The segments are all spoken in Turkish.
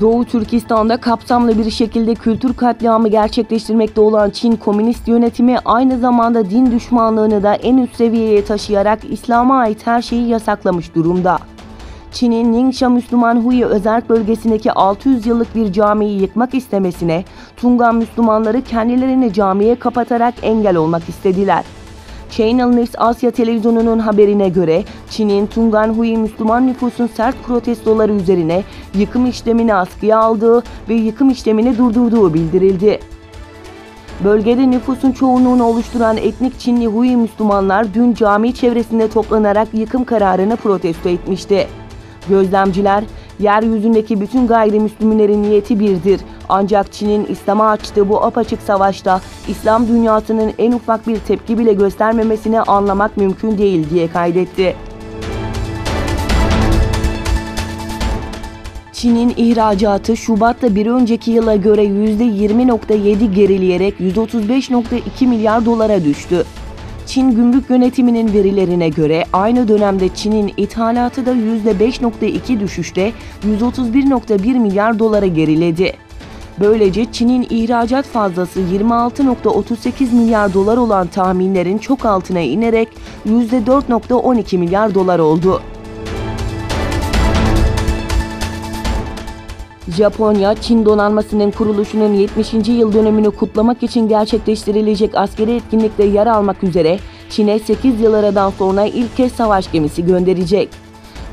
Doğu Türkistan'da kapsamlı bir şekilde kültür katliamı gerçekleştirmekte olan Çin Komünist yönetimi aynı zamanda din düşmanlığını da en üst seviyeye taşıyarak İslam'a ait her şeyi yasaklamış durumda. Çin'in Ningxia Müslüman Hui özerk bölgesindeki 600 yıllık bir camiyi yıkmak istemesine Tungan Müslümanları kendilerini camiye kapatarak engel olmak istediler. Channel News Asya televizyonunun haberine göre Çin'in Tungan Hui Müslüman nüfusun sert protestoları üzerine yıkım işlemini askıya aldığı ve yıkım işlemini durdurduğu bildirildi. Bölgede nüfusun çoğunluğunu oluşturan etnik Çinli Hui Müslümanlar dün cami çevresinde toplanarak yıkım kararını protesto etmişti. Gözlemciler, yeryüzündeki bütün gayrimüslimlerin niyeti birdir. Ancak Çin'in İslam'a açtığı bu apaçık savaşta İslam dünyasının en ufak bir tepki bile göstermemesini anlamak mümkün değil diye kaydetti. Çin'in ihracatı Şubat'ta bir önceki yıla göre %20.7 gerileyerek 135.2 milyar dolara düştü. Çin Gümrük Yönetimi'nin verilerine göre aynı dönemde Çin'in ithalatı da %5.2 düşüşle 131.1 milyar dolara geriledi. Böylece Çin'in ihracat fazlası 26.38 milyar dolar olan tahminlerin çok altına inerek %4.12 milyar dolar oldu. Japonya, Çin donanmasının kuruluşunun 70. yıl dönümünü kutlamak için gerçekleştirilecek askeri etkinlikte yer almak üzere Çin'e 8 yıl aradan sonra ilk kez savaş gemisi gönderecek.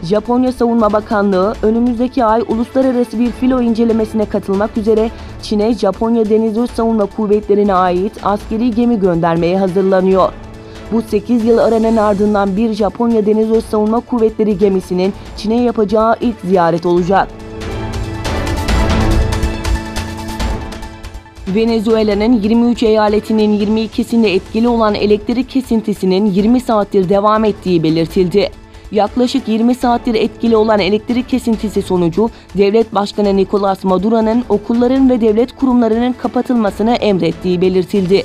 Japonya Savunma Bakanlığı önümüzdeki ay uluslararası bir filo incelemesine katılmak üzere Çin'e Japonya Deniz Savunma Kuvvetleri'ne ait askeri gemi göndermeye hazırlanıyor. Bu 8 yıl aranın ardından bir Japonya Deniz Savunma Kuvvetleri gemisinin Çin'e yapacağı ilk ziyaret olacak. Venezuela'nın 23 eyaletinin 22'sinde etkili olan elektrik kesintisinin 20 saattir devam ettiği belirtildi. Yaklaşık 20 saattir etkili olan elektrik kesintisi sonucu Devlet Başkanı Nicolás Maduro'nun okulların ve devlet kurumlarının kapatılmasını emrettiği belirtildi.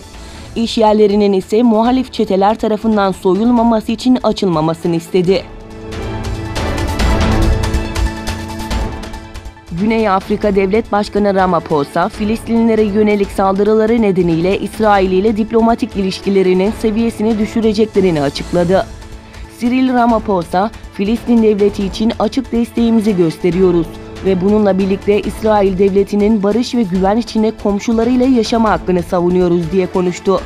İş yerlerinin ise muhalif çeteler tarafından soyulmaması için açılmamasını istedi. Güney Afrika Devlet Başkanı Ramaphosa, Filistinlilere yönelik saldırıları nedeniyle İsrail ile diplomatik ilişkilerinin seviyesini düşüreceklerini açıkladı. Cyril Ramaphosa, Filistin devleti için açık desteğimizi gösteriyoruz ve bununla birlikte İsrail devletinin barış ve güven içinde komşularıyla yaşama hakkını savunuyoruz diye konuştu.